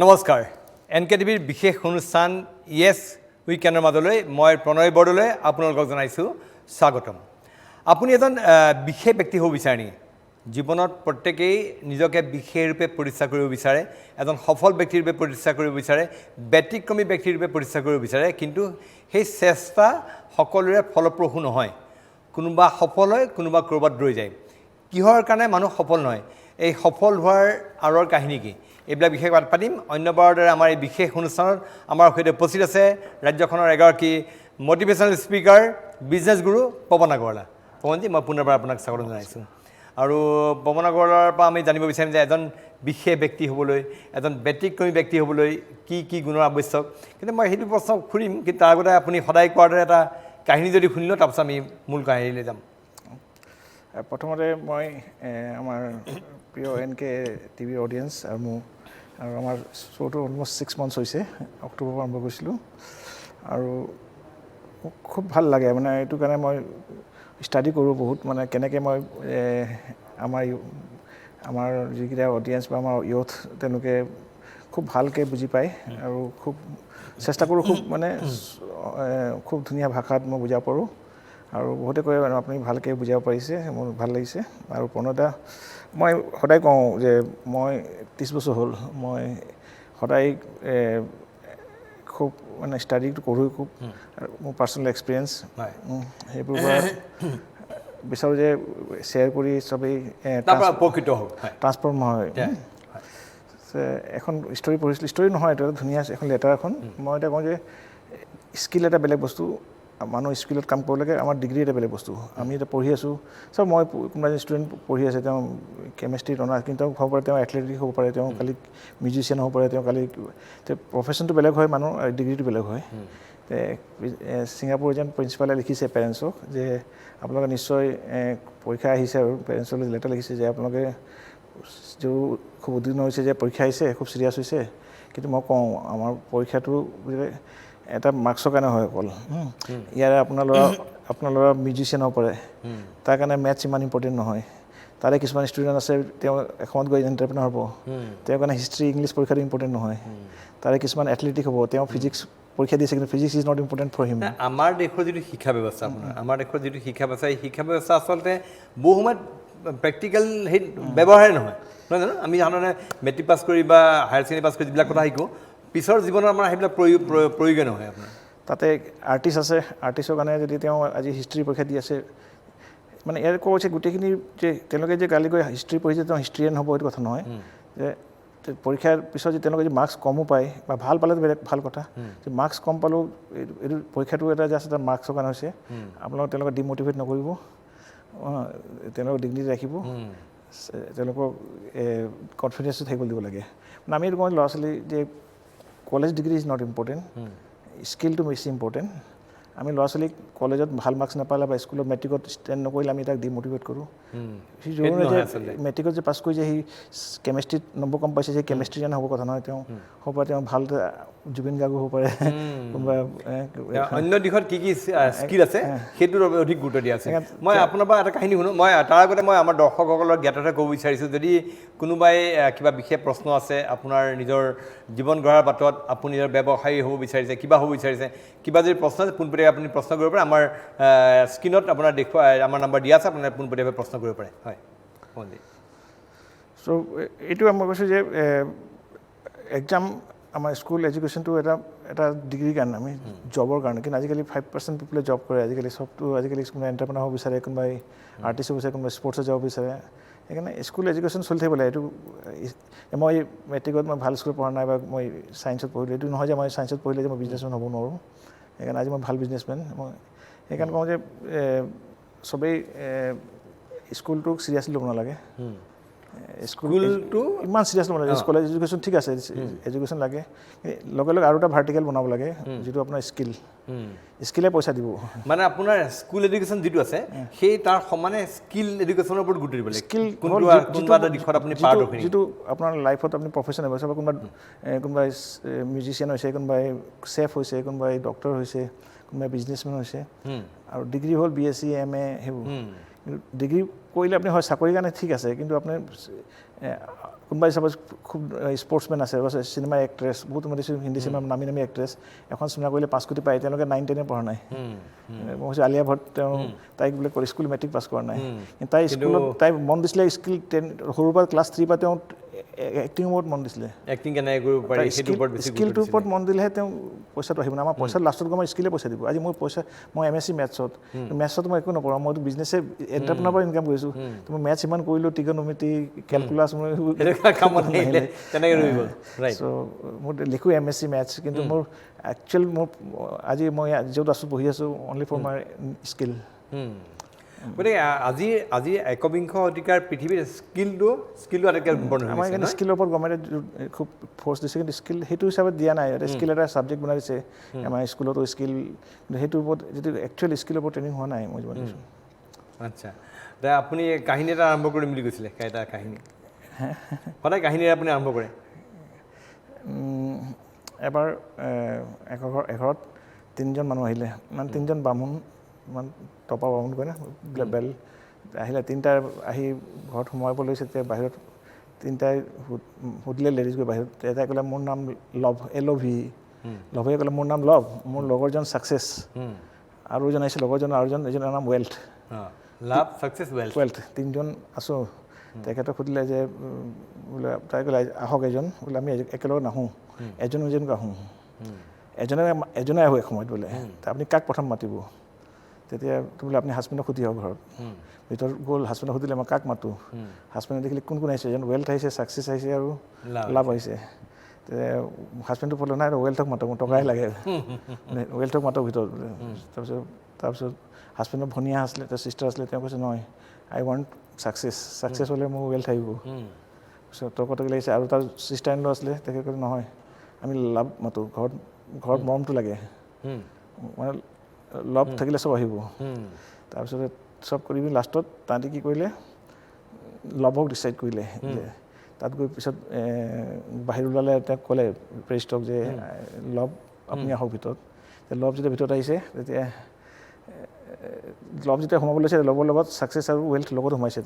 নমস্কাৰ NKTVৰ বিশেষ অনুষ্ঠান ইয়েছ উইকেণ্ডৰ মাজলৈ মই প্ৰণয় বৰদলৈ আপোনালোকক জনাইছোঁ স্বাগতম আপুনি এজন বিশেষ ব্যক্তি হ'ব বিচাৰে নেকি জীৱনত প্ৰত্যেকেই নিজকে বিশেষ ৰূপে প্ৰতিষ্ঠা কৰিব বিচাৰে এজন সফল ব্যক্তিৰ ৰূপে প্ৰতিষ্ঠা কৰিব বিচাৰে ব্যতিক্ৰমী ব্যক্তিৰ ৰূপে প্ৰতিষ্ঠা কৰিব বিচাৰে কিন্তু সেই চেষ্টা সকলোৰে ফলপ্ৰসূ নহয় কোনোবা সফল হয় কোনোবা কৰবাত ৰৈ যায় কিহৰ কাৰণে মানুহ সফল নহয় এই সফল হোৱাৰ আঁৰৰ কাহিনী কি এইবিলাক বিশেষ বাত পাতিম অন্যবাৰৰ দৰে আমাৰ এই বিশেষ অনুষ্ঠানত আমাৰ সৈতে উপস্থিত আছে ৰাজ্যখনৰ এগৰাকী মটিভেশ্যনেল স্পিকাৰ বিজনেছ গুৰু পৱন আগৰৱালা পৱনজী মই পুনৰবাৰ আপোনাক স্বাগতম জনাইছোঁ আৰু পৱন আগৰৱালাৰ পৰা আমি জানিব বিচাৰিম যে এজন বিশেষ ব্যক্তি হ'বলৈ এজন ব্যতিক্ৰমী ব্যক্তি হ'বলৈ কি গুণৰ আৱশ্যক কিন্তু মই সেইটো প্ৰশ্ন খুলিম কিন্তু তাৰ আগতে আপুনি সদায় কোৱাৰ দৰে এটা কাহিনী যদি শুনিলোঁ তাৰপিছত আমি মূল কাহিনীলৈ যাম প্ৰথমতে মই আমাৰ প্ৰিয় NKTV অডিয়েন্স আৰু আমাৰ শ্ব'টো অলমষ্ট 6 মান্থছ হৈছে অক্টোবৰৰ পৰা আৰম্ভ কৰিছিলোঁ আৰু মোক খুব ভাল লাগে মানে এইটো কাৰণে মই ষ্টাডি কৰোঁ বহুত মানে কেনেকৈ মই আমাৰ যিকেইটা অডিয়েন্স বা আমাৰ ইউথ তেওঁলোকে খুব ভালকৈ বুজি পায় আৰু খুব চেষ্টা কৰোঁ খুব মানে খুব ধুনীয়া ভাষাত মই বুজাব পাৰোঁ আৰু বহুতে কয় আপুনি ভালকৈ বুজাব পাৰিছে মোৰ ভাল লাগিছে আৰু প্ৰণয়দা মই সদায় কওঁ যে মই 30 বছৰ হ'ল মই সদায় খুব মানে ষ্টাডিটো কৰোঁ খুব মোৰ পাৰ্চনেল এক্সপিৰিয়েঞ্চ সেইবোৰ পৰা বিচাৰোঁ যে শ্বেয়াৰ কৰি চবেই ট্ৰান্সফৰ্ম হয় এখন ষ্টৰী পঢ়িছিলোঁ ষ্টৰী নহয় এইটো ধুনীয়া এখন লেটাৰ এখন মই এতিয়া কওঁ যে স্কিল এটা বেলেগ বস্তু মানুহ স্কিলত কাম কৰিব লাগে আমাৰ ডিগ্ৰী এটা বেলেগ বস্তু আমি এতিয়া পঢ়ি আছোঁ চব মই কোনোবা এজন ষ্টুডেণ্ট পঢ়ি আছে তেওঁ কেমেষ্ট্ৰিত অনাৰ্ছ কিন্তু তেওঁ হ'ব পাৰে তেওঁ এথলেটিক হ'ব পাৰে তেওঁ কালি মিউজিচিয়ান হ'ব পাৰে তেওঁ কালি প্ৰফেশ্যনটো বেলেগ হয় মানুহ ডিগ্ৰীটো বেলেগ হয় ছিংগাপুৰ এজন প্ৰিন্সিপালে লিখিছে পেৰেণ্টছক যে আপোনালোকে নিশ্চয় পৰীক্ষা আহিছে আৰু পেৰেণ্টছলৈ লেটাৰ লিখিছে যে আপোনালোকে যিটো খুব উদ্বিগ্ন হৈছে যে পৰীক্ষা আহিছে খুব চিৰিয়াছ হৈছে কিন্তু মই কওঁ আমাৰ পৰীক্ষাটো এটা মাৰ্কছৰ কাৰণে হয় অকল ইয়াৰে আপোনাৰ ল'ৰা মিউজিচিয়ান হ'ব পাৰে তাৰ কাৰণে মেথছ ইমান ইম্পৰ্টেণ্ট নহয় তাৰে কিছুমান ষ্টুডেণ্ট আছে তেওঁ এসময়ত গৈ এণ্টাৰপ্ৰেনাৰ হ'ব তেওঁৰ কাৰণে হিষ্ট্ৰী ইংলিছ পৰীক্ষাটো ইম্পৰ্টেণ্ট নহয় তাৰে কিছুমান এথলেটিক হ'ব তেওঁ ফিজিক্স পৰীক্ষা দিছে কিন্তু physics is not important for him আমাৰ দেশৰ যিটো শিক্ষা ব্যৱস্থা আমাৰ দেশৰ যিটো শিক্ষা ব্যৱস্থা এই শিক্ষা ব্যৱস্থা আচলতে বহু সময়ত প্ৰেক্টিকেল সেই ব্যৱহাৰেই নহয় নহয় জানো আমি সাধাৰণতে মেট্ৰিক পাছ কৰি বা হায়াৰ ছেকেণ্ডেৰী পাছ কৰি যিবিলাক কথা শিকোঁ পিছৰ জীৱনত আমাৰ সেইবিলাক প্ৰয়োজন নহয় আপোনাৰ তাতে আৰ্টিষ্ট আছে আৰ্টিষ্টৰ কাৰণে যদি তেওঁ আজি হিষ্ট্ৰী পৰীক্ষা দি আছে মানে ইয়াৰ কোৱা হৈছে গোটেইখিনি যে তেওঁলোকে যে কালি গৈ হিষ্ট্ৰী পঢ়িছে তেওঁ হিষ্ট্ৰিয়ান হ'ব এইটো কথা নহয় যে পৰীক্ষাৰ পিছত যে তেওঁলোকে যদি মাৰ্কছ কমো পায় বা ভাল পালে বেলেগ ভাল কথা যে মাৰ্কছ কম পালেও এইটো পৰীক্ষাটো এটা জাষ্ট এটা মাৰ্কছৰ কাৰণে হৈছে আপোনালোকে তেওঁলোকক ডিম'টিভেট নকৰিব তেওঁলোকক ডিগ্নিটি ৰাখিব তেওঁলোকক কনফিডেন্সটো থাকিব দিব লাগে মানে আমি এইটো কওঁ ল'ৰা ছোৱালী যে college degree is not important স্কিলটো বেছি ইম্পৰ্টেণ্ট আমি ল'ৰা ছোৱালীক কলেজত ভাল মাৰ্কছ নাপালে বা স্কুলত মেট্ৰিকত ষ্টেণ্ড নকৰিলে আমি তাক ডিম'টিভেট কৰোঁ সি জৰুৰী যে মেট্ৰিকত যে পাছ কৰি যে সি কেমেষ্ট্ৰিত নম্বৰ কম পাইছে যে কেমেষ্ট্ৰিয়ান হ'ব কথা নহয় তেওঁ হ'ব পাৰে তেওঁ ভাল জুবিন গাৰ্গো হ'ব পাৰে কোনোবা অন্য দিশত কি স্কিল আছে সেইটোৰ অধিক গুৰুত্ব দিয়া আছে মই আপোনাৰ পৰা এটা কাহিনী শুনো মই তাৰ আগতে মই আমাৰ দৰ্শকসকলক জ্ঞাততে ক'ব বিচাৰিছোঁ যদি কোনোবাই কিবা বিশেষ প্ৰশ্ন আছে আপোনাৰ নিজৰ জীৱন গঢ়াৰ বাটত আপুনি নিজৰ ব্যৱসায়ী হ'ব বিচাৰিছে কিবা হ'ব বিচাৰিছে কিবা যদি প্ৰশ্ন আছে পোনপটীয়াকৈ আপুনি প্ৰশ্ন কৰিব পাৰে আমাৰ স্ক্ৰীণত আপোনাৰ আমাৰ নম্বৰ দিয়া আছে আপোনাৰ পোনপটীয়াকৈ প্ৰশ্ন কৰিব পাৰে হয় চ' এইটো মই কৈছোঁ যে এক্সাম আমাৰ স্কুল এডুকেশ্যনটো এটা ডিগ্ৰীৰ কাৰণে আমি জবৰ কাৰণে কিন্তু আজিকালি 5% পিপলে জব কৰে আজিকালি চবটো আজিকালি কোনোবাই এণ্টাৰপ্ৰেনাৰ হ'ব বিচাৰে কোনোবাই আৰ্টিষ্ট হ'ব বিচাৰে কোনোবাই স্পৰ্টছত যাব বিচাৰে সেইকাৰণে স্কুল এডুকেশ্যন চলি থাকিব লাগে এইটো মই মেট্ৰিকত মই ভাল স্কুলত পঢ়া নাই বা মই ছায়েন্সত পঢ়িলোঁ এইটো নহয় যে মই ছায়েন্সত পঢ়িলে যে মই বিজনেছমেন হ'ব নোৱাৰোঁ সেইকাৰণে আজি মই ভাল বিজনেছমেন মই সেইকাৰণে কওঁ যে চবেই স্কুলটোক চিৰিয়াছলি ল'ব নালাগে স্কুলটো ইমান চিৰিয়াছ ল'ব নালাগে কলেজ এডুকেশ্যন ঠিক আছে এডুকেশ্যন লাগে লগে লগে আৰু এটা ভাৰ্টিকেল বনাব লাগে যিটো আপোনাৰ স্কিলে পইচা দিব মানে আপোনাৰ স্কুল এডুকেশ্যন যিটো আছে সেই তাৰ সমানে স্কিল এডুকেশ্যনৰ ওপৰত গুৰুত্ব দিব লাগে স্কিল কোনোবা এটা দিশত আপুনি পাৰদৰ্শী যিটো আপোনাৰ লাইফত আপুনি প্ৰফেশ্যন হ'ব কোনোবাই মিউজিচিয়ান হৈছে কোনোবাই চেফ হৈছে কোনোবাই ডক্টৰ হৈছে কোনোবাই বিজনেছমেন হৈছে আৰু ডিগ্ৰী হ'ল BSc MA সেইবোৰ ডিগ্ৰী কৰিলে আপুনি হয় চাকৰিৰ কাৰণে ঠিক আছে কিন্তু আপুনি কোনোবাই চাপ'জ খুব স্পৰ্টছমেন আছে বা চিনেমা এক্ট্ৰেছ বহুত মই দেখিছোঁ হিন্দী চিনেমা নামী নামী এক্ট্ৰেছ এখন চিনেমা কৰিলে 5 কোটি পায় তেওঁলোকে 9-10 পঢ়া নাই মই কৈছোঁ আলিয়া ভট্ট তেওঁ তাইক বোলে স্কুল মেট্ৰিক পাছ কৰা নাই কিন্তু তাই স্কুলত তাই মন দিছিলে স্কিল 10 সৰুৰ পৰা ক্লাছ 3 পৰা তেওঁ এক্টিং ওপৰত মন দিছিলে এক্টিং কেনেকৈ কৰিব পাৰি সেইটোৰ ওপৰত বেছি স্কিলটোৰ ওপৰত মন দিলেহে তেওঁ পইচাটো আহিব না আমাৰ পইচা লাষ্টত গৈ মই স্কিলে পইচা দিব আজি মোৰ পইচা মই MSc মেথছত মই একো নপঢ়া মইতো বিজনেছে এণ্টাৰপ্ৰেনাৰ পৰা ইনকাম কৰিছোঁ তো মই মেথছ ইমান কৰিলোঁ টিকনমিতি কেলকুলাছ মই কামত নাহিলে তেনেকৈ ৰৈ গ'ল ৰাইট চ' মোৰ লিখোঁ MSc মেথছ কিন্তু মোৰ একচুৱেল মোৰ আজি মই য'ত আছোঁ বহি আছোঁ অনলি ফৰ মাই স্কিল গতিকে আজি একবিংশ শতিকাৰ পৃথিৱীৰ স্কিলটো আটাইতকৈ ইম্পৰ্টেণ্ট আমাৰ এইকাৰণে স্কিলৰ ওপৰত গভৰ্ণমেণ্টে খুব ফ'ৰ্চ দিছে কিন্তু স্কিল সেইটো হিচাপত দিয়া নাই স্কিল এটা ছাবজেক্ট বনাই দিছে আমাৰ স্কুলতো স্কিল কিন্তু সেইটোৰ ওপৰত যিটো একচুৱেল স্কিলৰ ওপৰত ট্ৰেইনিং হোৱা নাই মই যিমান দেখিছোঁ আচ্ছা আপুনি কাহিনী এটা আৰম্ভ কৰিম বুলি কৈছিলে এটা কাহিনী সদায় কাহিনীৰে আপুনি আৰম্ভ কৰে এবাৰ এঘৰত 3জন মানুহ আহিলে মানে 3জন বামুণ ইমান টপা বামুণ কয় না বেল আহিলে 3টা আহি ঘৰত সোমাব লৈছে তেতিয়া বাহিৰত 3টাই সুধিলে লেডিজ গৈ বাহিৰত এটাই ক'লে মোৰ নাম লভ LOV লভে ক'লে মোৰ নাম লভ মোৰ লগৰজন ছাকচেছ আৰু এজন আহিছে লগৰজন আৰু এজনৰ নাম ৱেল্থ লাভ ছাকচেছ ৱেল্থ 3জন আছোঁ তেখেতক সুধিলে যে বোলে তাই ক'লে আহক এজন বোলে আমি একেলগে নাহোঁ এজনকৈ আহোঁ এজনে আহোঁ এসময়ত বোলে আপুনি কাক প্ৰথম মাতিব তেতিয়া বোলে আপুনি হাজবেণ্ডক সুধি আহক ঘৰত ভিতৰত গ'ল হাজবেণ্ডক সুধিলে মই কাক মাতোঁ হাজবেণ্ডে দেখিলে কোন আহিছে এজন ৱেল্থ আহিছে ছাকচেছ আহিছে আৰু লাভ আহিছে হাজবেণ্ডটো ক'লে নাই ৱেল্থক মাতক মোৰ টকাই লাগে ৱেল্থক মাতক ভিতৰত তাৰপিছত হাজবেণ্ডৰ ভনীয়া আছিলে তাৰ চিষ্টাৰ আছিলে তেওঁ কৈছে নহয় আই ৱান্ট ছাকচেছ হ'লে মোৰ ৱেল্থ আহিব তাৰপিছত তৰ্কতৰ্কি লাগিছে আৰু তাৰ চিষ্টাৰ ইন ল আছিলে তেখেতে কৈছে নহয় আমি লাভ মাতোঁ ঘৰত মৰমটো লাগে মানে লভ থাকিলে চব আহিব তাৰপিছতে চব কৰি লাষ্টত তাহাঁতি কি কৰিলে লভক ডিচাইড কৰিলে যে তাত গৈ পিছত বাহিৰ ওলালে তেওঁক ক'লে প্ৰেষ্টক যে লভ আপুনি আহক ভিতৰত লভ যেতিয়া ভিতৰত আহিছে তেতিয়া লভ যেতিয়া সোমাব লৈছে লভৰ লগত ছাকচেছ আৰু ৱেল্থ লগত সোমাইছে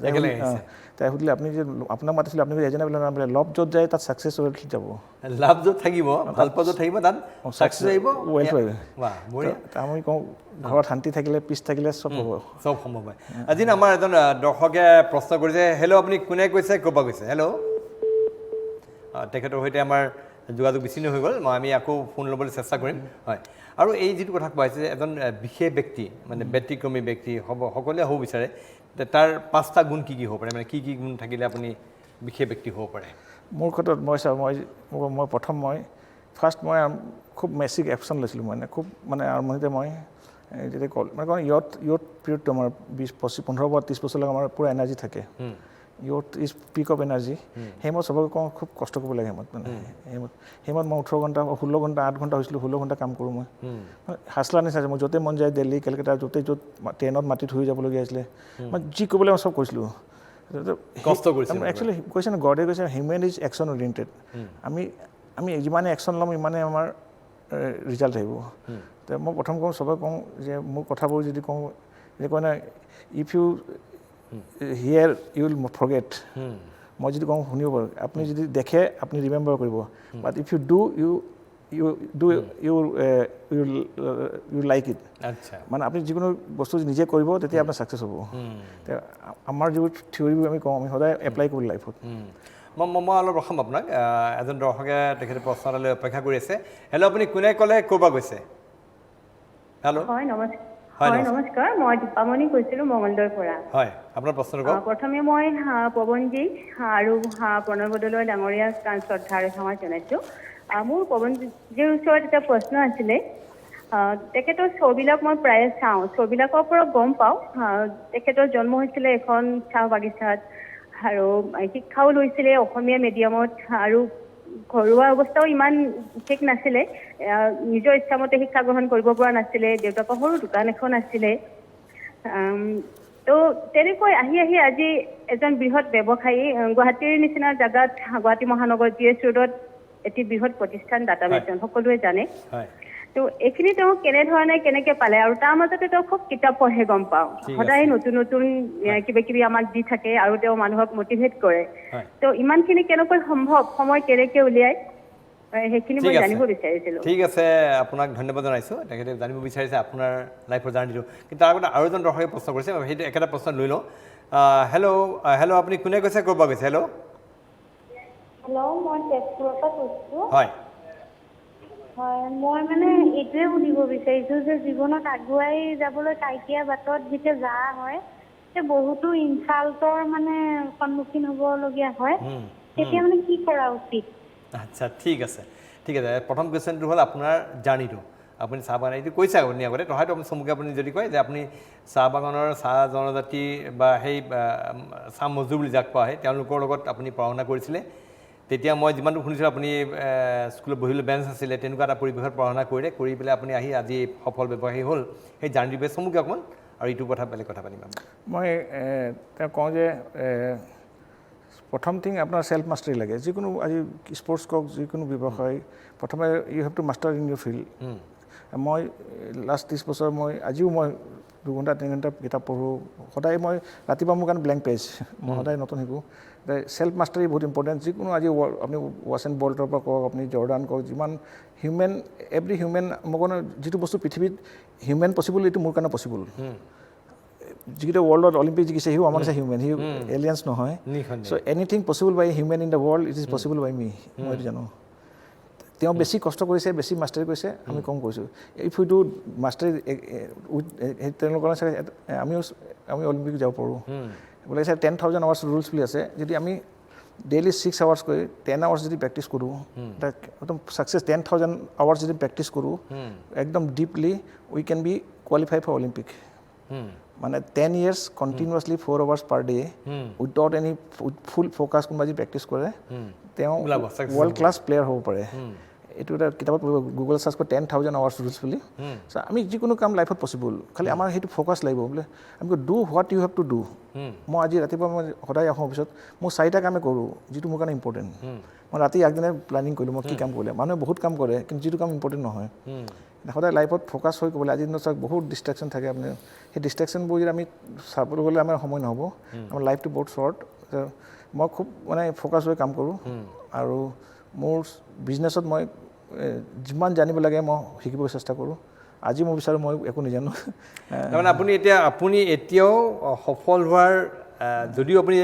তাই সুধিলে আপুনি যে আপোনাক মাতিছিলে আপুনি এজনে বোলে নাম বোলে লভ য'ত যায় তাত ছাকচেছ ৱেল্থ যাব লাভ য'ত থাকিব ভাল পোৱা য'ত থাকিব তাত ছাকচেছ আহিব ৱেল্থ আহিব আমি কওঁ ঘৰত শান্তি থাকিলে পিছ থাকিলে চব হ'ব চব সম্ভৱ হয় আজি আমাৰ এজন দৰ্শকে প্ৰশ্ন কৰিছে হেল্ল' আপুনি কোনে কৈছে ক'ৰ পৰা কৈছে হেল্ল' তেখেতৰ সৈতে আমাৰ যোগাযোগ বিচ্ছিন্ন হৈ গ'ল আমি আকৌ ফোন ল'বলৈ চেষ্টা কৰিম হয় আৰু এই যিটো কথা কোৱা হৈছে যে এজন বিশেষ ব্যক্তি মানে ব্যতিক্ৰমী ব্যক্তি সকলোৱে হ'ব বিচাৰে তাৰ 5টা গুণ কি হ'ব পাৰে মানে কি গুণ থাকিলে আপুনি বিশেষ ব্যক্তি হ'ব পাৰে মোৰ ক্ষেত্ৰত মই চাওঁ মই প্ৰথম ফাৰ্ষ্ট মই খুব মেচিক একশ্যন লৈছিলোঁ খুব আৰম্ভণিতে মই যেতিয়া মানে ইয়থ পিৰিয়ডটো আমাৰ 15 পৰা 30 বছৰলৈকে আমাৰ পূৰা এনাৰ্জি থাকে youth is peak of energy সেইমত চবকে কওঁ খুব কষ্ট কৰিব লাগে সেইমত মই 18 ঘণ্টা 16 ঘণ্টা 8 ঘণ্টা হৈছিলোঁ 16 ঘণ্টা কাম কৰোঁ মই হাছলা নিচিনা মই য'তে মন যায় দিল্লী কেলকাতা য'ত ট্ৰেইনত মাটিত হৈ যাবলগীয়া হৈছিলে মই যি কৰিবলৈ মই চব কৰিছিলোঁ কষ্ট কৰিছিলোঁ একচুৱেলি কৈছে ন গডে কৈছে হিউমেন ইজ একশ্যন অৰিয়েণ্টেড আমি যিমানে একশ্যন ল'ম ইমানে আমাৰ ৰিজাল্ট আহিব মই প্ৰথম কওঁ চবে কওঁ যে মোৰ কথাবোৰ যদি কওঁ যে কয় না if you hear you will forget মই যদি কওঁ শুনিব পাৰোঁ আপুনি যদি দেখে আপুনি ৰিমেম্বাৰ কৰিব but if you do you like it মানে আপুনি যিকোনো বস্তু নিজে কৰিব তেতিয়া আপোনাৰ ছাকচেছ হ'ব আমাৰ যিবোৰ থিয়ৰিবোৰ আমি কওঁ আমি সদায় এপ্লাই কৰোঁ লাইফত মই অলপ ৰখাম আপোনাক এজন দৰ্শকে তেখেতে প্ৰশ্ন এটালৈ অপেক্ষা কৰি আছে হেল্ল' আপুনি কোনে ক'লে ক'ৰ পৰা কৈছে হেল্ল' হয় নমস্কাৰ মই দীপামণি কৈছিলোঁ মঙলদৈৰ পৰা হয় আপোনাৰ প্ৰশ্ন কওক প্ৰথমে মই পৱনজী আৰু প্ৰণয় বদলৈ ডাঙৰীয়াক শ্ৰদ্ধা আৰু সেৱা জনাইছোঁ মোৰ পৱনজীৰ ওচৰত এটা প্ৰশ্ন আছিলে তেখেতৰ শ্ব'বিলাক মই প্ৰায়ে চাওঁ শ্ব'বিলাকৰ পৰা গম পাওঁ তেখেতৰ জন্ম হৈছিলে এখন চাহ বাগিচাত আৰু শিক্ষাও লৈছিলে অসমীয়া মিডিয়ামত আৰু ঘৰুৱা অৱস্থাও ইমান ঠিক নাছিলে নিজৰ ইচ্ছামতে শিক্ষা গ্ৰহণ কৰিব পৰা নাছিলে দেউতাকৰ সৰু দোকান এখন আছিলে তো তেনেকৈ আহি আজি এজন বৃহৎ ব্যৱসায়ী গুৱাহাটীৰ নিচিনা জেগাত গুৱাহাটী মহানগৰ GS ৰোডত এটি বৃহৎ প্ৰতিষ্ঠান ডাটা মেটন সকলোৱে জানে তো এইখিনি তেওঁ কেনেকে পালে আৰু তাৰ মাজতে তেওঁ খুব কিতাপ পঢ়ে গম পাওঁ সদায় নতুন নতুন কিবা কিবি আমাক দি থাকে আৰু তেওঁ মানুহক মটিভেট কৰে তো ইমানখিনি কেনেকৈ সম্ভৱ সময় কেনেকে উলিয়াই সেইখিনি মই জানিব বিচাৰিছিলোঁ ঠিক আছে আপোনাক ধন্যবাদ জনাইছোঁ তেখেতে জানিব বিচাৰিছে আপোনাৰ লাইফৰ জাৰ্নিটো কিন্তু তাৰ আগতে আৰু এজন দৰ্শকে প্ৰশ্ন কৰিছে সেইটো একেটা প্ৰশ্ন লৈ লওঁ হেল্ল' আপুনি কোনে কৈছে ক'ৰ পৰা কৈছে হেল্ল' মই তেজপুৰৰ পৰা কৈছোঁ হয় হয় মই মানে এইটোৱে সুধিব বিচাৰিছোঁ যে জীৱনত আগুৱাই যাবলৈ কাইকীয়া বাটত যেতিয়া যোৱা হয় তেতিয়া বহুতো ইনচাল্টৰ মানে সন্মুখীন হ'বলগীয়া হয় তেতিয়া মানে কি কৰা উচিত আচ্ছা ঠিক আছে প্ৰথম কুৱেশ্যনটো হ'ল আপোনাৰ জাৰ্নিটো আপুনি চাহ বাগান এইটো কৈছে আপুনি আগতে হয়তো আপুনি চমুকৈ আপুনি যদি কয় যে আপুনি চাহ বাগানৰ চাহ জনজাতি বা সেই চাহ মজদুৰ বুলি যাক কোৱা হয় তেওঁলোকৰ লগত আপুনি পঢ়া শুনা কৰিছিলে তেতিয়া মই যিমানটো শুনিছিলোঁ আপুনি স্কুলত বহিবলৈ বেঞ্চ আছিলে তেনেকুৱা এটা পৰিৱেশত পঢ়া শুনা কৰিলে কৰি পেলাই আপুনি আহি আজি সফল ব্যৱসায়ী হ'ল সেই জাৰ্নিৰ বিষয়ে চমুকৈ অকণমান আৰু এইটো কথা বেলেগ কথা পাতিম মই তেওঁ কওঁ যে প্ৰথম থিং আপোনাৰ ছেল্ফ মাষ্টাৰী লাগে যিকোনো আজি স্পৰ্টছ কওক যিকোনো ব্যৱসায় প্ৰথমে you have to master in your field মই লাষ্ট 30 বছৰ মই আজিও মই 2 ঘণ্টা 3 ঘণ্টা কিতাপ পঢ়োঁ সদায় মই ৰাতিপুৱা মোৰ কাৰণে ব্লেংক পেজ মই সদায় নতুন শিকোঁ ছেল্ফ মাষ্টাৰী বহুত ইম্পৰ্টেণ্ট যিকোনো আজি আপুনি ৱাছেন বল্টৰ পৰা কওক আপুনি জৰ্ডান কওক যিমান হিউমেন এভৰি হিউমেন মোৰ কাৰণে যিটো বস্তু পৃথিৱীত হিউমেন পচিবল এইটো মোৰ কাৰণে পচিবল যিকেইটা ৱৰ্ল্ডত অলিম্পিক জিকিছে সিও আমাৰ নিচিনা হিউমেন সি এলিয়েন্স নহয় so' anything possible by human in the world it is possible by me মই এইটো জানো তেওঁ বেছি কষ্ট কৰিছে বেছি মাষ্টাৰী কৰিছে আমি কম কৰিছোঁ এই ফুইটো মাষ্টাৰী তেওঁলোকৰ আমি অলিম্পিক যাব পাৰোঁ বোলে 10,000 আৱাৰ্ছ ৰুলছ বুলি আছে যদি আমি ডেইলি 6 আৱাৰ্ছ কৰি 10 আৱাৰ্ছ যদি প্ৰেক্টিছ কৰোঁ একদম ছাকচেছ 10,000 আৱাৰ্ছ যদি প্ৰেক্টিছ কৰোঁ একদম deeply we can be qualify for Olympic মানে 10 years continuously 4 hours per day without any full focus কোনোবা যদি প্ৰেক্টিছ কৰে তেওঁ ৱৰ্ল্ড ক্লাছ প্লেয়াৰ হ'ব পাৰে এইটো এটা কিতাপত গুগল চাৰ্চ কৰি 10,000 আৱাৰ্ছ ৰুলছ বুলি চ' আমি যিকোনো কাম লাইফত পচিবল খালি আমাৰ সেইটো ফ'কাছ লাগিব বোলে আমি do what you have to do মই আজি ৰাতিপুৱা মই সদায় আহোঁ অফিচত মই 4টা কামেই কৰোঁ যিটো মোৰ কাৰণে ইম্পৰ্টেণ্ট মই ৰাতি আগদিনাই প্লেনিং কৰিলোঁ মই কি কাম কৰিলে মানুহে বহুত কাম কৰে কিন্তু যিটো কাম ইম্পৰ্টেণ্ট নহয় সদায় লাইফত ফ'কাছ হৈ ক'বলৈ আজিৰ দিনত চাওক বহুত ডিষ্ট্ৰেকশ্যন থাকে আপুনি সেই ডিষ্ট্ৰেকশ্যনবোৰ যদি আমি চাবলৈ গ'লে আমাৰ সময় নহ'ব আমাৰ লাইফটো বহুত শ্বৰ্ট মই খুব মানে ফ'কাছ হৈ কাম কৰোঁ আৰু মোৰ বিজনেছত মই যিমান জানিব লাগে মই শিকিবলৈ চেষ্টা কৰোঁ আজি মই বিচাৰোঁ মই একো নাজানো তাৰমানে আপুনি এতিয়াও সফল হোৱাৰ যদিও আপুনি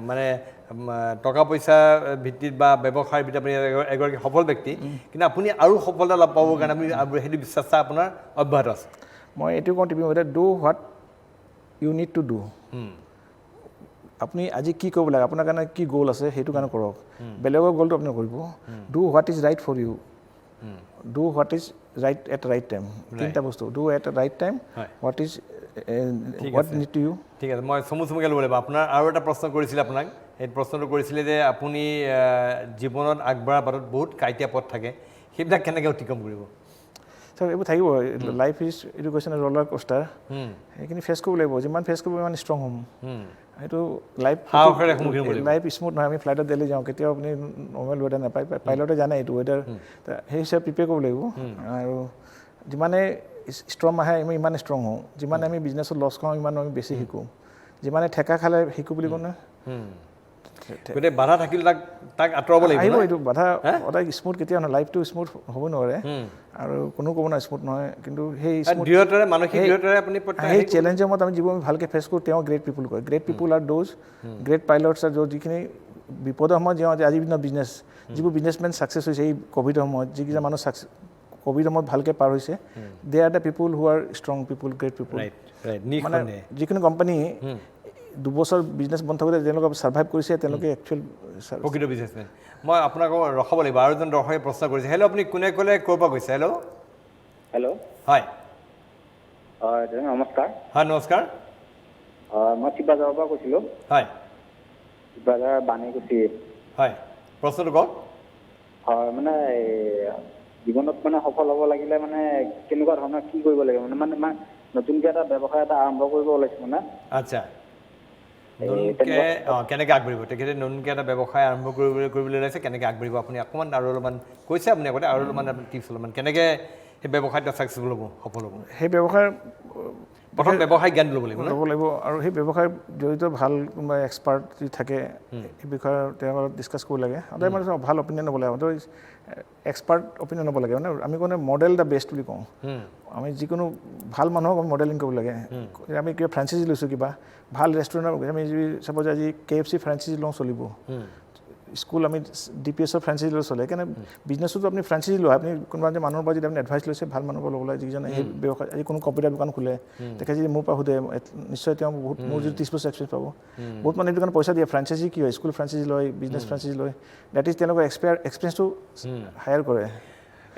মানে টকা পইচা ভিত্তিত বা ব্যৱসায়ৰ ভিত্তিত আপুনি এগৰাকী সফল ব্যক্তি কিন্তু আপুনি আৰু সফলতা লাভ পাবৰ কাৰণে আপুনি সেইটো বিশ্বাস আপোনাৰ অব্যাহত আছে মই এইটো কওঁ টিভি মতে do what you need to do আপুনি আজি কি কৰিব লাগে আপোনাৰ কাৰণে কি গ'ল আছে সেইটো কাৰণে কৰক বেলেগৰ গ'লটো আপুনি কৰিব do what is right for you do what is right at right time তিনিটা বস্তু do at right time what is what need to you ঠিক আছে মই চমুকৈ ল'ব লাগিব আপোনাৰ আৰু এটা প্ৰশ্ন কৰিছিলে আপোনাক সেই প্ৰশ্নটো কৰিছিলে যে আপুনি জীৱনত আগবঢ়াৰ বাটত বহুত কাইটীয়া পথ থাকে সেইবিলাক কেনেকৈ অতিক্ৰম কৰিব এইবোৰ থাকিব life is education roller coaster সেইখিনি ফেচ কৰিব লাগিব যিমান ফেচ কৰিব ইমান ষ্ট্ৰং হ'ম সেইটো লাইফ স্মুথ নহয় আমি ফ্লাইটত দিল্লী যাওঁ কেতিয়াও আপুনি নৰ্মেল ৱেডাৰ নাপায় পাইলটে জানে এইটো ৱেডাৰ সেই হিচাপে প্ৰিপেয়াৰ কৰিব লাগিব আৰু যিমানে ষ্ট্ৰং আহে আমি ইমানে ষ্ট্ৰং হওঁ যিমানে আমি বিজনেছত লছ খাওঁ ইমান আমি বেছি শিকোঁ যিমানে ঠেকা খালে শিকোঁ বুলি কওঁ গতিকে বাধা থাকিলে তাক আঁতৰাব লাগিব আহিব এইটো বাধা সদায় স্মুথ কেতিয়াও নহয় লাইফটো স্মুথ হ'ব নোৱাৰে আৰু কোনো ক'ব নহয় স্মুথ নহয় কিন্তু সেই সেই চেলেঞ্জৰ মত আমি যিবোৰ আমি ভালকৈ ফেচ কৰোঁ তেওঁ গ্ৰেট পিপুল কয় great people R those great pilots R য'ত যিখিনি বিপদৰ সময়ত যিবোৰ আজিৰ দিনৰ বিজনেছ যিবোৰ বিজনেছমেন ছাকচেছ হৈছে এই ক'ভিডৰ সময়ত যিকেইটা মানুহ ক'ভিডৰ সময়ত ভালকৈ পাৰ হৈছে they are the people who are strong people great people মানে যিকোনো কোম্পানী 2 বছৰ বিজনেছ বন্ধ থাকোঁতে তেওঁলোকে ছাৰ্ভাইভ কৰিছে তেওঁলোকে একচুৱেল প্ৰকৃত বিজনেছমেন মই আপোনাক ৰখাব লাগিব আৰু এজন দৰ্শকে প্ৰশ্ন কৰিছে হেল্ল' আপুনি কোনে ক'লে ক'ৰ পৰা কৈছে হেল্ল' হয় নমস্কাৰ হয় নমস্কাৰ মই শিৱসাগৰৰ পৰা কৈছিলোঁ হয় শিৱসাগৰ বাণীকুছি হয় প্ৰশ্নটো কওক হয় মানে জীৱনত মানে সফল হ'ব লাগিলে মানে কেনেকুৱা ধৰণৰ কি কৰিব লাগিব মানে নতুনকৈ এটা ব্যৱসায় এটা আৰম্ভ কৰিব ওলাইছোঁ মানে আচ্ছা নতুনকৈ কেনেকৈ আগবাঢ়িব তেখেতে নতুনকৈ এটা ব্যৱসায় আৰম্ভ কৰিবলৈ ওলাইছে কেনেকৈ আগবাঢ়িব আপুনি অকণমান আৰু অলপমান কৈছে আপুনি আগতে আৰু অলপমান টিপছ অলপমান কেনেকৈ সেই ব্যৱসায়টো ছাকচেছফুল হ'ব সফল হ'ব সেই ব্যৱসায় প্ৰথম ব্যৱসায় জ্ঞান ল'ব লাগিব ল'ব লাগিব আৰু সেই ব্যৱসায়ত জড়িত ভাল কোনোবা এক্সপাৰ্ট যদি থাকে এই বিষয়ে তেওঁৰ লগত ডিছকাছ কৰিব লাগে সদায় মানে ভাল অপিনিয়ন ল'ব লাগে সদায় এক্সপাৰ্ট অপিনিয়ন ল'ব লাগে মানে আমি মানে মডেল দ্য বেষ্ট বুলি কওঁ আমি যিকোনো ভাল মানুহক আমি মডেলিং কৰিব লাগে আমি কিবা ফ্ৰেঞ্চাইজি লৈছোঁ কিবা ভাল ৰেষ্টুৰেণ্টৰ আমি যদি চাপ'জ আজি KFC ফ্ৰেঞ্চাইজি লওঁ চলিব স্কুল আমি DPSৰ ফ্ৰেঞ্চাইজি লৈ চলে সেইকাৰণে বিজনেছতো আপুনি ফ্ৰেঞ্চাইজি লয় আপুনি কোনোবা যে মানুহৰ পৰা যদি আপুনি এডভাইচ লৈছে ভাল মানুহৰ পৰা ল'বলৈ যিজনে সেই ব্যৱসায় আজি কোনো কম্পিউটাৰ দোকান খোলে তেখেতে যদি মোৰ পৰা সোধে নিশ্চয় তেওঁ বহুত মোৰ যদি 30 বছৰ এক্সপিৰিয়েঞ্চ পাব বহুত মানুহে দোকান পইচা দিয়ে ফ্ৰেঞ্চাইজি কি হয় স্কুল ফ্ৰেঞ্চাইজি লয় বিজনেছ ফ্ৰেঞ্চাইজি লয় ডেট ইজ তেওঁলোকৰ এক্সপিৰিয়েঞ্চটো হায়াৰ কৰে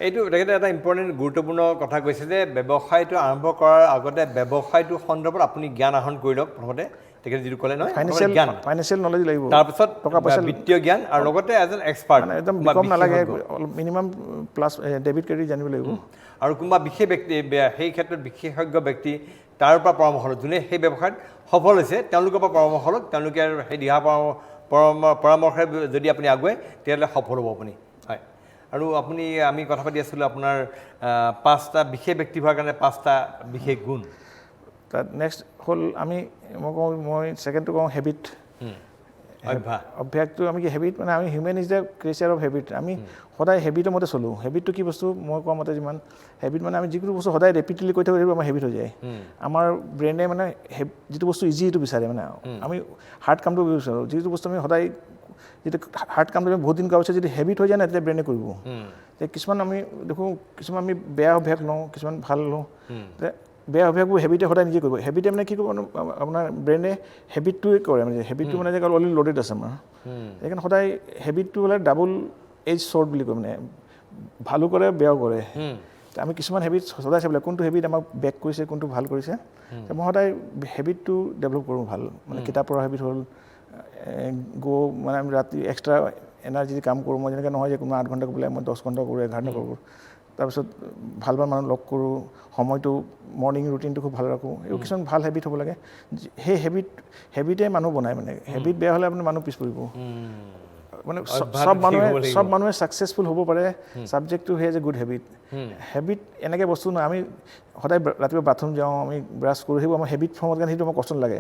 এইটো তেখেতে এটা ইম্পৰ্টেণ্ট গুৰুত্বপূৰ্ণ কথা কৈছে যে ব্যৱসায়টো আৰম্ভ কৰাৰ আগতে ব্যৱসায়টো সন্দৰ্ভত আপুনি জ্ঞান আহৰণ কৰি লওক প্ৰথমতে তেখেতে যিটো ক'লে নহয় ফাইনেন্সিয়েল নলেজ লাগিব তাৰপিছত টকা পইচা বিত্তীয় জ্ঞান আৰু লগতে এজন এক্সপাৰ্ট একদম বিকম নালাগে মিনিমাম প্লাছ ডেবিট ক্ৰেডিট জানিব লাগিব আৰু কোনোবা বিশেষ ব্যক্তি সেই ক্ষেত্ৰত বিশেষজ্ঞ ব্যক্তি তাৰ পৰা পৰামৰ্শ লওক যোনে সেই ব্যৱসায়ত সফল হৈছে তেওঁলোকৰ পৰা পৰামৰ্শ লওক তেওঁলোকে সেই দিহা পৰামৰ্শে যদি আপুনি আগুৱাই তেতিয়াহ'লে সফল হ'ব আপুনি হয় আৰু আপুনি আমি কথা পাতি আছিলোঁ আপোনাৰ 5টা বিশেষ ব্যক্তি হোৱাৰ কাৰণে 5টা বিশেষ গুণ তাত নেক্সট হ'ল মই ছেকেণ্ডটো কওঁ হেবিট অভ্যাসটো আমি কি হেবিট মানে আমি human is the creature of habit আমি সদায় হেবিটৰ মতে চলোঁ হেবিটটো কি বস্তু মই কোৱা মতে যিমান হেবিট মানে আমি যিকোনো বস্তু সদায় ৰেপিটেডলি কৈ থাকোঁ সেইটো আমাৰ হেবিট হৈ যায় আমাৰ ব্ৰেইনে মানে যিটো বস্তু ইজি সেইটো বিচাৰে মানে আমি হাৰ্ড কামটো বিচাৰোঁ যিটো বস্তু আমি সদায় যিটো হাৰ্ড কামটো আমি বহুত দিন কৰাৰ পিছত যদি হেবিট হৈ যায় না তেতিয়া ব্ৰেইনে কৰিব কিছুমান আমি দেখোঁ কিছুমান আমি বেয়া অভ্যাস লওঁ কিছুমান ভাল লওঁ বেয়া অভ্যাসবোৰ হেবিটে সদায় নিজে কৰিব হেবিটে মানে কি কৰিব আপোনাৰ ব্ৰেইনে হেবিটটোৱে কৰে মানে হেবিটটো মানে যে অলৰেডি লোডেড আছে আমাৰ সেইকাৰণে সদায় হেবিটটো হ'লে ডাবল এজ শ্বৰ্ট বুলি কয় মানে ভালো কৰে বেয়াও কৰে আমি কিছুমান হেবিট সদায় চাব লাগে কোনটো হেবিট আমাক বেক কৰিছে কোনটো ভাল কৰিছে মই সদায় হেবিটটো ডেভেলপ কৰোঁ ভাল মানে কিতাপ পঢ়া হেবিট হ'ল মানে আমি ৰাতি এক্সট্ৰা এনাৰ্জি কাম কৰোঁ মই যেনেকৈ নহয় যে কোনো 8 ঘণ্টা কৰিবলৈ মই 10 ঘণ্টা কৰোঁ 11 ঘণ্টা কৰোঁ তাৰপিছত ভাল মানুহ লগ কৰোঁ সময়টো মৰ্ণিং ৰুটিনটো খুব ভাল ৰাখোঁ এইবোৰ কিছুমান ভাল হেবিট হ'ব লাগে সেই হেবিটে মানুহ বনায় মানে হেবিট বেয়া হ'লে আপুনি মানুহ পিছ পৰিব মানে সব মানুহে ছাকচেছফুল হ'ব পাৰে ছাবজেক্টটো হেজ এ গুড হেবিট এনেকৈ বস্তু নহয় আমি সদায় ৰাতিপুৱা বাথৰুম যাওঁ আমি ব্ৰাছ কৰোঁ সেইবোৰ আমাৰ হেবিট ফৰ্মত কাৰণে সেইটো আমাৰ কষ্ট নালাগে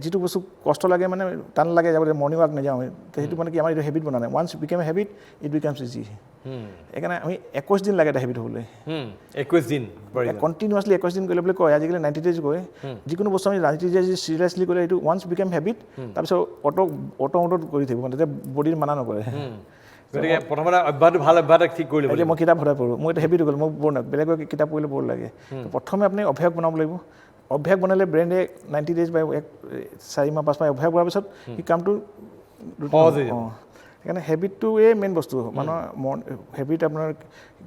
যিটো বস্তু কষ্ট লাগে মানে টান লাগে যাবলৈ মৰ্ণিং ৱাক নাযাওঁ সেইটো মানে কি আমাৰ এইটো হেবিট বনা নাই once became A habit it becomes easy সেইকাৰণে আমি 21 দিন লাগে এটা হেবিট হ'বলৈ 21 দিন কণ্টিনিউৱাছলি 21 দিন কৰিলে বুলি কয় আজিকালি 90 ডেজ কয় যিকোনো বস্তু আমি 90 ডেজ চিৰিয়াছলি কৰিলে এইটো ওৱান্স বিকেম হেবিট তাৰপিছত অটো কৰি থাকিব মানে তেতিয়া বডিৰ মানা নকৰে গতিকে প্ৰথমতে অভ্যাসটো ভাল অভ্যাস ঠিক কৰি ল'ব এতিয়া মই কিতাপ সদায় পঢ়োঁ মই এটা হেবিট হৈ গ'ল মোক বৰ নাই বেলেগৰ কিতাপ পঢ়িলে বৰ লাগে প্ৰথমে আপুনি অভ্যাস বনাব লাগিব অভ্যাস বনালে ব্ৰেইনে 90 ডেজ বা 4 মাহ 5 মাহ অভ্যাস কৰাৰ পিছত সেই কামটো সেইকাৰণে হেবিটটোৱে মেইন বস্তু মানুহৰ হেবিট আপোনাৰ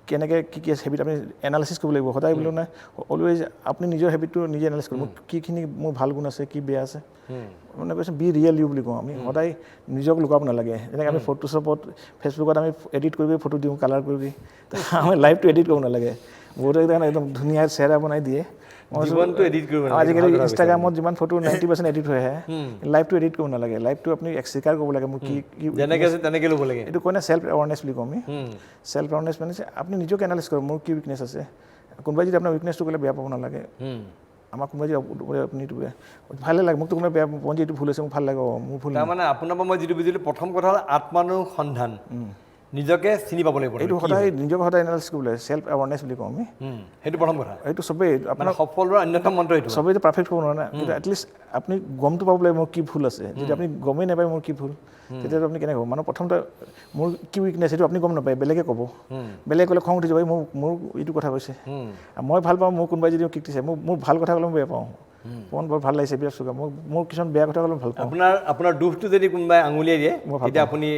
কেনেকৈ কি আছে হেবিট আপুনি এনালাইচিছ কৰিব লাগিব সদায় বোলো নাই অলৱেজ আপুনি নিজৰ হেবিটটো নিজে এনালাইজ কৰিব কিখিনি মোৰ ভাল গুণ আছে কি বেয়া আছে মানে কৈছোঁ বি ৰিয়েল ইউ বুলি কওঁ আমি সদায় নিজক লুকাব নালাগে যেনেকৈ আমি ফটোশ্বপত ফেচবুকত আমি এডিট কৰি ফটো দিওঁ কালাৰ কৰি আমি লাইভটো এডিট কৰিব নালাগে বহুতে একদম ধুনীয়া চেহেৰা বনাই দিয়ে আজিকালি ইনষ্টাগ্ৰামত যিমান ফটো 90% এডিট হৈ আহে লাইভটো এডিট কৰিব নালাগে লাইভটো আপুনি স্বীকাৰ কৰিব লাগে মোৰ কি তেনেকৈ ল'ব লাগে এইটো কয় না চেল্ফ এৱাৰনেছ বুলি কওঁ আমি চেল্ফ এৱাৰনেছ মানে আপুনি নিজকে এনালাইজ কৰক মোৰ কি উইকনেছ আছে কোনোবাই যদি আপোনাৰ উইকনেছটো ক'লে বেয়া পাব নালাগে আমাক কোনোবাই যদি আপুনি ভালে লাগে মোকতো কোনোবাই বেয়া পাব এইটো ভুল আছে মোক ভাল লাগে মোৰ ভুল তাৰমানে আপোনাৰ পৰা মই যিটো বুজিলোঁ প্ৰথম কথা হ'ল আত্মানুসন্ধান নিজকে চিনি পাব লাগিব এইটো সদায় নিজকে সদায় এনালাইজ কৰিব লাগে চেল্ফ এৱাৰনেছ বুলি কওঁ আমি সেইটো প্ৰথম কথা এইটো চবেই আপোনাৰ সফলৰ অন্যতম মন্ত্ৰ এইটো চবেইতো পাৰফেক্ট হ'ব নোৱাৰে না কিন্তু এটলিষ্ট আপুনি গমটো পাব লাগিব মোৰ কি ভুল আছে যদি আপুনি গমেই নাপায় মোৰ কি ভুল তেতিয়াতো আপুনি কেনেকৈ হ'ব মানে প্ৰথমতে মোৰ কি উইকনেছ সেইটো আপুনি গম নাপায় বেলেগে ক'ব বেলেগে ক'লে খং উঠি যাব মোৰ এইটো কথা কৈছে মই ভাল পাওঁ মোৰ কোনোবাই যদি কিক দিছে মোৰ ভাল কথা ক'লে মই বেয়া পাওঁ মন বৰ ভাল লাগিছে বিৰাট চোকা মোৰ কিছুমান বেয়া কথা ক'লে ভাল পাওঁ আপোনাৰ দুখটো যদি কোনোবাই আঙুলিয়াই দিয়ে তেতিয়া আপুনি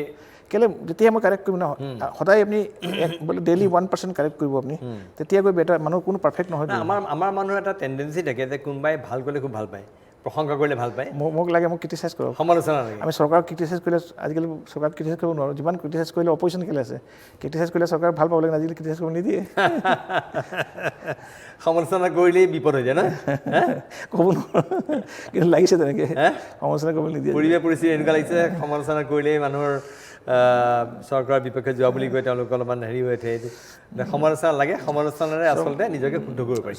কেলে যেতিয়া মই কাৰেক্ট কৰিম ন সদায় আপুনি বোলে ডেইলি 1% কাৰেক্ট কৰিব আপুনি তেতিয়া গৈ বেটাৰ মানুহ কোনো পাৰফেক্ট নহয় আমাৰ মানুহৰ এটা টেণ্ডেঞ্চি থাকে যে কোনোবাই ভাল কৰিলে খুব ভাল পায় প্ৰশংসা কৰিলে ভাল পায় মোক লাগে মোক ক্ৰিটিচাইজ কৰক সমালোচনা লাগে আমি চৰকাৰক ক্ৰিটিচাইজ কৰিলে আজিকালি চৰকাৰক ক্ৰিটিচাইজ কৰিব নোৱাৰোঁ যিমান ক্ৰিটিচাইজ কৰিলে অপজিশ্যন কেলে আছে ক্ৰিটিচাইজ কৰিলে চৰকাৰ ভাল পাব লাগে আজিকালি ক্ৰিটিচাইজ কৰিব নিদিয়ে সমালোচনা কৰিলেই বিপদ হৈ যায় ন ক'ব নোৱাৰোঁ কিন্তু লাগিছে তেনেকৈ সমালোচনা কৰিব নিদিয়ে পৰিৱেশ পৰিস্থিতি এনেকুৱা লাগিছে সমালোচনা কৰিলেই মানুহৰ চৰকাৰৰ বিপক্ষে যোৱা বুলি কৈ তেওঁলোক অলপমান হেৰি হৈ উঠে এইটো সমালোচনা লাগে সমালোচনাৰে আচলতে নিজকে শুদ্ধ কৰিব পাৰি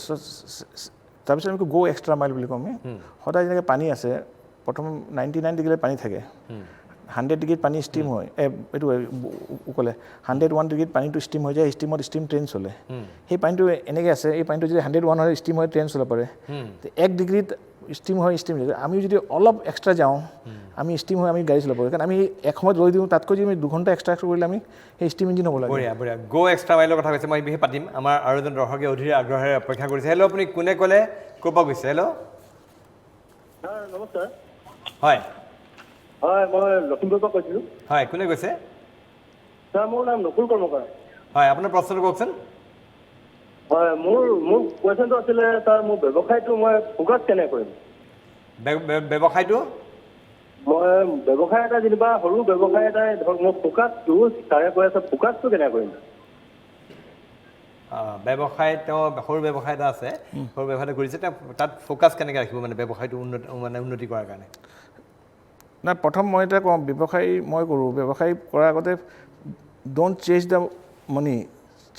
তাৰপিছত আমি গ' এক্সট্ৰা মাইল বুলি কওঁ আমি সদায় যেনেকৈ পানী আছে প্ৰথম 99 ডিগ্ৰীলৈ পানী থাকে 100 ডিগ্ৰীত পানী ষ্টিম হয় এইটো ক'লে 101 ডিগ্ৰীত পানীটো ষ্টিম হৈ যায় ষ্টিমত ষ্টিম ট্ৰেইন চলে সেই পানীটো এনেকৈ আছে এই পানীটো যদি 101 হয় ষ্টিম হয় ট্ৰেইন চলাব পাৰে 1 ডিগ্ৰীত ষ্টিম হয় ষ্টিম আমি যদি অলপ এক্সট্ৰা যাওঁ আমি ষ্টিম হৈ আমি গাড়ী চলাব পাৰোঁ কাৰণ আমি এক সময়ত ৰৈ দিওঁ তাতকৈ যদি আমি 2 ঘণ্টা এক্সট্ৰা কৰিলে আমি সেই ষ্টিম ইঞ্জিন হ'ব লাগে বঢ়িয়া বঢ়িয়া গ' এক্সট্ৰা মাইলৰ কথা কৈছে মই বিশেষ পাতিম আমাৰ আৰু এজন দৰ্শকে অধীৰ আগ্ৰহেৰে অপেক্ষা কৰিছে হেল্ল' আপুনি কোনে ক'লে ক'ৰ পৰা গৈছে হেল্ল' নমস্কাৰ হয় হয় মই লখিমপুৰৰ পৰা কৈছিলোঁ হয় কোনে কৈছে ছাৰ মোৰ নাম নকুল কৰ্মকাৰ হয় আপোনাৰ প্ৰশ্নটো কওকচোন হয় মোৰ কুৱেশ্যনটো আছিলে ছাৰ মোৰ ব্যৱসায়টো মই ফ'কাছ কেনেকৈ কৰিম ব্যৱসায়টো মই ব্যৱসায় এটা যেনিবা সৰু ব্যৱসায় এটাই ধৰক মই ফ'কাছটো ছাৰে কৈ আছে ফ'কাছটো কেনেকৈ কৰিম ব্যৱসায় তেওঁ সৰু ব্যৱসায় এটা আছে সৰু ব্যৱসায়টো কৰিছে তেওঁ তাত ফ'কাছ কেনেকৈ ৰাখিব মানে ব্যৱসায়টো উন্নতি কৰাৰ কাৰণে নাই প্ৰথম মই এটা কওঁ ব্যৱসায় মই কৰোঁ ব্যৱসায় কৰাৰ আগতে don't change the money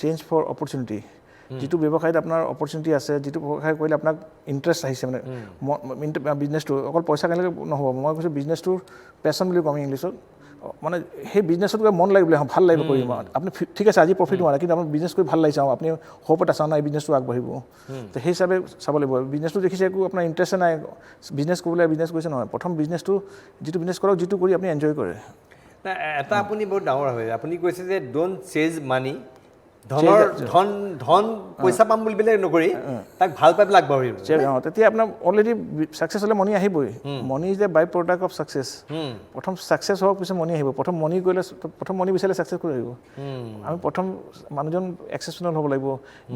change for opportunity যিটো ব্যৱসায়ত আপোনাৰ অপৰচুনিটি আছে যিটো ব্যৱসায় কৰিলে আপোনাক ইণ্টাৰেষ্ট আহিছে মানে বিজনেছটো অকল পইচা কেনেকৈ নহ'ব মই কৈছোঁ বিজনেছটোৰ পেশ্যন বুলি কওঁ আমি ইংলিছত মানে সেই বিজনেছত গৈ মন লাগিব ভাল লাগিব কৰিম আপুনি ঠিক আছে আজি প্ৰফিট হোৱা নাই কিন্তু আপোনাৰ বিজনেছ কৰি ভাল লাগিছে আপুনি হোপত আছে নাই বিজনেছটো আগবাঢ়িব তো সেই হিচাপে চাব লাগিব বিজনেছটো দেখিছে একো আপোনাৰ ইণ্টাৰেষ্ট নাই বিজনেছ কৰিবলৈ বিজনেছ কৰিছে নহয় প্ৰথম বিজনেছটো যিটো বিজনেছ কৰক যিটো কৰি আপুনি এনজয় কৰে এটা আপুনি বহুত ডাঙৰ হয় আপুনি কৈছে যে ডোণ্ট চেজ মানি ধন পইচা পাম বুলি পেলাই নকৰি তাক ভাল পাই পেলাই আগবাঢ়িব তেতিয়া আপোনাৰ অলৰেডি ছাকচেছ হ'লে মনি আহিবই money is the by product of success প্ৰথম ছাকচেছ হোৱাৰ পিছত মনি আহিব প্ৰথম মনি কৰিলে প্ৰথম মনি বিচাৰিলে ছাকচেছ কৰি আহিব আমি প্ৰথম মানুহজন এক্সেপশ্যনেল হ'ব লাগিব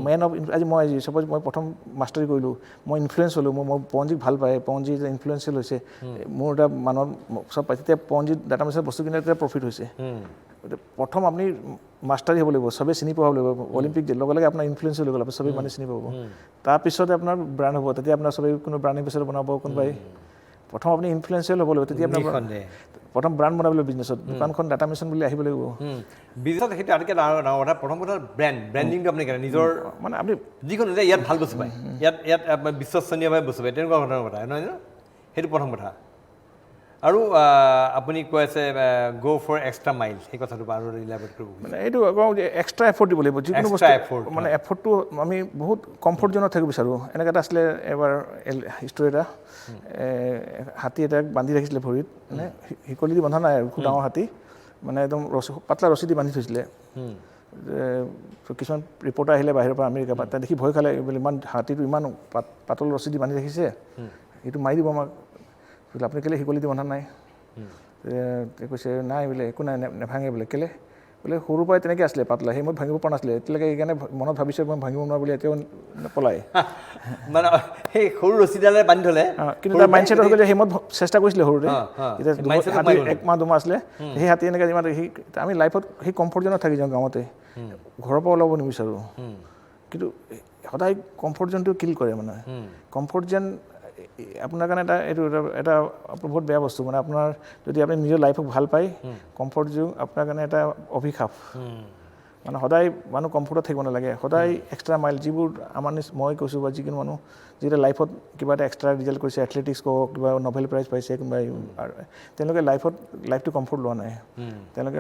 মেন অফ মই চাপ'জ মই প্ৰথম মাষ্টাৰী কৰিলোঁ মই ইনফ্লুৱেঞ্চ হ'লোঁ মই পঞ্জীক ভাল পায় পঞ্জী যে ইনফ্লুৱেঞ্চিয়েল হৈছে মোৰ এটা মানুহৰ চব পাই তেতিয়া পঞ্জী ডাটা মেচিন বস্তু কিনে তেতিয়া প্ৰফিট হৈছে প্ৰথম আপুনি মাষ্টাৰী হ'ব লাগিব চবেই চিনি পাব লাগিব অলিম্পিক লগে লগে আপোনাৰ ইনফ্লুৱেঞ্চ হৈ গ'ল আপুনি চবেই মানে চিনি পাব তাৰপিছতে আপোনাৰ ব্ৰেণ্ড হ'ব তেতিয়া আপোনাৰ চবেই কোনো ব্ৰেণ্ড এম্বেছাডৰ বনাব কোনোবাই প্ৰথম আপুনি ইনফ্লুৱেঞ্চিয়েল হ'ব লাগিব তেতিয়া আপোনাৰ প্ৰথম ব্ৰেণ্ড বনাব লাগিব বিজনেছত দোকানখন ডাটা মেচিন বুলি আহিব লাগিব বিজনেছত সেইটো আটাইতকৈ ডাঙৰ কথা প্ৰথম কথা ব্ৰেণ্ডিংটো আপুনি কেনে নিজৰ মানে আপুনি যিকোনো যে ইয়াত ভাল বস্তু পায় ইয়াত বিশ্বস্তনীয়ভাৱে বস্তু পায় তেনেকুৱা ধৰণৰ কথা নহয় জানো সেইটো প্ৰথম কথা আৰু আপুনি কৈ আছে গ' ফৰ এক্সট্ৰা মাইল সেই কথাটো আৰু ইলাবৰেট কৰিব মানে এইটো আকৌ এক্সট্ৰা এফৰ্ট দিব লাগিব যিকোনো বস্তু মানে এফৰ্টটো আমি বহুত কমফৰ্ট জোনত থাকিব বিচাৰোঁ এনেকৈ এটা আছিলে এবাৰ ষ্টৰি এটা হাতী এটাক বান্ধি ৰাখিছিলে ভৰিত মানে শিকলি দি বন্ধা নাই আৰু খুব ডাঙৰ হাতী মানে একদম পাতলা ৰছী দি বান্ধি থৈছিলে কিছুমান ৰিপৰ্টাৰ আহিলে বাহিৰৰ পৰা আমেৰিকাৰ পৰা তাত দেখি ভয় খালে বোলে ইমান হাতীটো ইমান পাতল ৰছী দি বান্ধি ৰাখিছে এইটো মাৰি দিব আমাক আপুনি কেলৈ শিকলি দি বন্ধা নাই কৈছে নাই বোলে একো নাই নেভাঙে বোলে কেলৈ বোলে সৰুৰ পৰাই তেনেকৈ আছিলে পাতলা সেই মই ভাঙিব পৰা নাছিলে এতিয়ালৈকে সেইকাৰণে মনত ভাবিছে মই ভাঙিব নোৱাৰোঁ বুলি এতিয়াও পলাই মানে সেই সৰু ৰছীডালে বান্ধি থ'লে কিন্তু তাৰ মাইণ্ডছেট হৈ গ'লে সেই মই চেষ্টা কৰিছিলে সৰুতে এতিয়া হাতী 1 মাহ 2 মাহ আছিলে সেই হাতী এনেকৈ যিমান সেই আমি লাইফত সেই কমফৰ্ট জোনত থাকি যাওঁ গাঁৱতে ঘৰৰ পৰা ওলাব নিবিচাৰোঁ কিন্তু সদায় কমফৰ্ট জোনটো কিল কৰে মানে কমফৰ্ট জোন আপোনাৰ কাৰণে এটা বহুত বেয়া বস্তু মানে আপোনাৰ যদি আপুনি নিজৰ লাইফক ভাল পায় কমফৰ্ট জোন আপোনাৰ কাৰণে এটা অভিশাপ মানে সদায় মানুহ কমফৰ্টত থাকিব নালাগে সদায় এক্সট্ৰা মাইল যিবোৰ আমাৰ মই কৈছোঁ বা যিকোনো মানুহ যিটো লাইফত কিবা এটা এক্সট্ৰা ৰিজাল্ট কৰিছে এথলেটিক্স কওক কিবা নবেল প্ৰাইজ পাইছে কোনোবাই তেওঁলোকে লাইফটো কমফৰ্ট লোৱা নাই তেওঁলোকে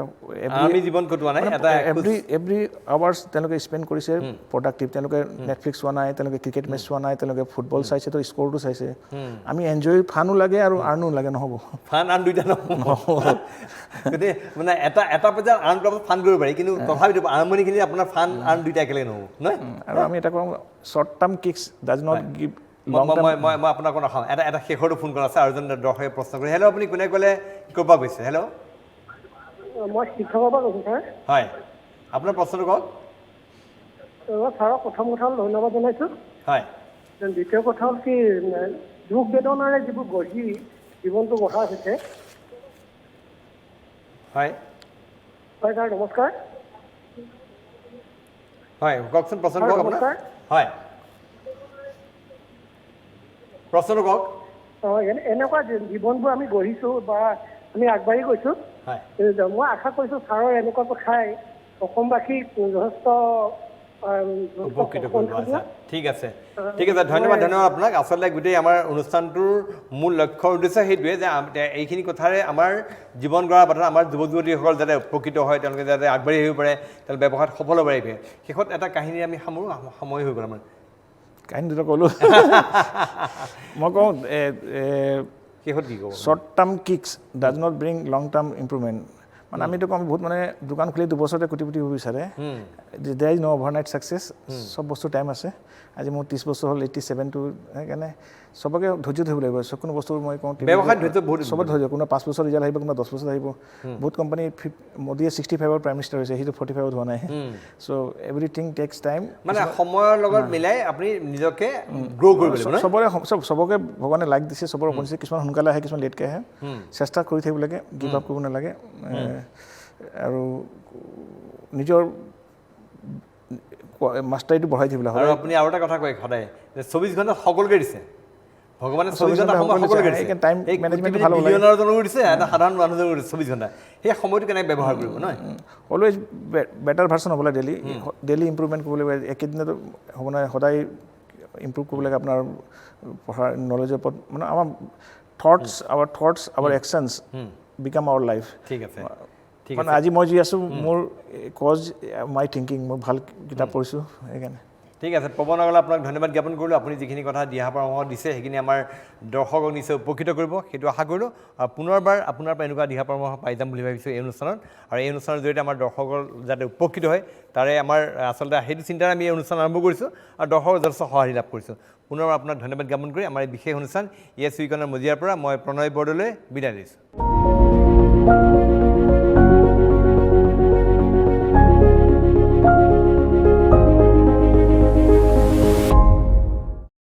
এভৰি আৱাৰ্ছ তেওঁলোকে স্পেণ্ড কৰিছে প্ৰডাক্টিভ তেওঁলোকে নেটফ্লিক্স চোৱা নাই তেওঁলোকে ক্ৰিকেট মেচ চোৱা নাই তেওঁলোকে ফুটবল চাইছে তো স্ক'ৰটো চাইছে আমি এনজয় ফানো লাগে আৰু আৰ্নো লাগে নহ'ব ফান আৰ্ন দুইটা নহ'ব গতিকে মানে এটা পৰ্যায়ত আৰ্ন কৰাত ফান কৰিব পাৰি কিন্তু তথাপিতো আৰম্ভণিখিনি আপোনাৰ ফান আৰ্ন দুইটা একেলগে নহ'ব নহয় আৰু আমি এটা কওঁ short term kicks does not give মই আপোনাক নাখাওঁ এটা শেষৰটো ফোন কৰা আছে আৰু এজন দৰ্শকে প্ৰশ্ন কৰি হেল্ল' আপুনি কোনে ক'লে ক'ৰ পৰা কৈছে হেল্ল' মই শিক্ষকৰ পৰা কৈছোঁ ছাৰ হয় আপোনাৰ প্ৰশ্নটো কওক ছাৰক প্ৰথম কথা হ'ল ধন্যবাদ জনাইছোঁ হয় দ্বিতীয় কথা হ'ল কি দুখ বেদনাৰে যিবোৰ গঢ়ি জীৱনটো গঢ়া হৈছে। হয় হয় ছাৰ নমস্কাৰ। হয় কওকচোন প্ৰশ্ন হয়, কওক আপোনাৰ নমস্কাৰ। হয় প্ৰশ্নটো কওক এনেকুৱা জীৱনবোৰ আমি গঢ়িছোঁ বা আমি আগবাঢ়ি গৈছোঁ। হয় মই আশা কৰিছোঁ ছাৰৰ এনেকুৱা কথাই অসমবাসীক যথেষ্ট উপকৃত কৰিব। আচ্ছা ঠিক আছে ধন্যবাদ আপোনাক। আচলতে গোটেই আমাৰ অনুষ্ঠানটোৰ মূল লক্ষ্য উদ্দেশ্য সেইটোৱে যে এইখিনি কথাৰে আমাৰ জীৱন গঢ়াৰ পথত আমাৰ যুৱক যুৱতীসকল যাতে উপকৃত হয়, তেওঁলোকে যাতে আগবাঢ়ি আহিব পাৰে, তেওঁলোকে ব্যৱসায়ত সফল হ'ব পাৰিবে। শেষত এটা কাহিনী আমি সামৰোঁ, সময় হৈ গ'ল আমাৰ। কাহিনী দুটা ক'লোঁ। মই কওঁ শেষত কি ক'ব? Short term kicks does not bring long term improvement. মানে আমিতো কম বহুত মানে দোকান খুলি 2 বছৰতে কোটিপতি হ'ব বিচাৰে। There is no' overnight success. চব বস্তু টাইম আছে। আজি মোৰ 30 বছৰ হ'ল, 87টো। সেইকাৰণে চবকে ধৈৰ্য ধৰিব লাগিব। কোনো বস্তু মই কওঁ ব্যৱসায়ত ধৈৰ্য বহুত চবত ধৈৰ্য। কোনোবা 5 বছৰ ৰিজাল্ট আহিব, কোনোবা 10 বছৰ আহিব। বহুত কোম্পানী মোদীয়ে 65ৰ প্ৰাইম মিনিষ্টাৰ হৈছে, সিটো 45ত হোৱা নাই। চ' এভৰিথিং টেক্স টাইম। মানে সময়ৰ লগত মিলাই আপুনি নিজকে গ্ৰ' কৰিব লাগিব। চবকে ভগৱানে লাইক দিছে, চবৰ অপৰচুনিটি। কিছুমান সোনকালে আহে, কিছুমান লেটকৈ আহে। চেষ্টা কৰি থাকিব লাগে, গিভ আপ কৰিব নালাগে। আৰু নিজৰ মাষ্টাৰীটো বঢ়াই থাকিব লাগে। আৰু আপুনি আৰু এটা কথা কয় সদায় যে 24 ঘণ্টা সকলোকে দিছে ভগৱানে। 24 ঘণ্টা সময় সকলোকে দিছে। টাইম মেনেজমেণ্ট ভাল হ'ব লাগে। বিলিয়নাৰজনকো দিছে, এটা সাধাৰণ মানুহজনকো দিছে 24 ঘণ্টা। সেই সময়টো কেনেকৈ ব্যৱহাৰ কৰিব নহয়? অলৱেজ বেটাৰ ভাৰ্চন হ'ব লাগে। ডেইলি ইম্প্ৰুভমেণ্ট কৰিব লাগিব। একেদিনতো হ'ব নাই, সদায় ইম্প্ৰুভ কৰিব লাগে আপোনাৰ পঢ়াৰ নলেজৰ ওপৰত। মানে আমাৰ thoughts our actions become our life. ঠিক আছে মানে আজি মই যি আছোঁ, মোৰ কজ মাই থিংকিং। মই ভাল কিতাপ পঢ়িছোঁ সেইকাৰণে। ঠিক আছে পৱন আগৰৱালা, আপোনাক ধন্যবাদ জ্ঞাপন কৰিলোঁ। আপুনি যিখিনি কথা দিহা পৰামৰ্শ দিছে সেইখিনি আমাৰ দৰ্শকক নিশ্চয় উপকৃত কৰিব, সেইটো আশা কৰিলোঁ। আৰু পুনৰবাৰ আপোনাৰ পৰা এনেকুৱা দিহা পৰামৰ্শ পাই যাম বুলি ভাবিছোঁ এই অনুষ্ঠানত। আৰু এই অনুষ্ঠানৰ জৰিয়তে আমাৰ দৰ্শকৰ যাতে উপকৃত হয়, তাৰে আমাৰ আচলতে সেইটো চিন্তাৰে আমি এই অনুষ্ঠান আৰম্ভ কৰিছোঁ আৰু দৰ্শকৰ যথেষ্ট সঁহাৰি লাভ কৰিছোঁ। পুনৰবাৰ আপোনাক ধন্যবাদ জ্ঞাপন কৰি আমাৰ এই বিশেষ অনুষ্ঠান ইয়েছ উইকেণ্ডৰ মজিয়াৰ পৰা মই প্ৰণয় বৰদলৈ বিদায় লৈছোঁ।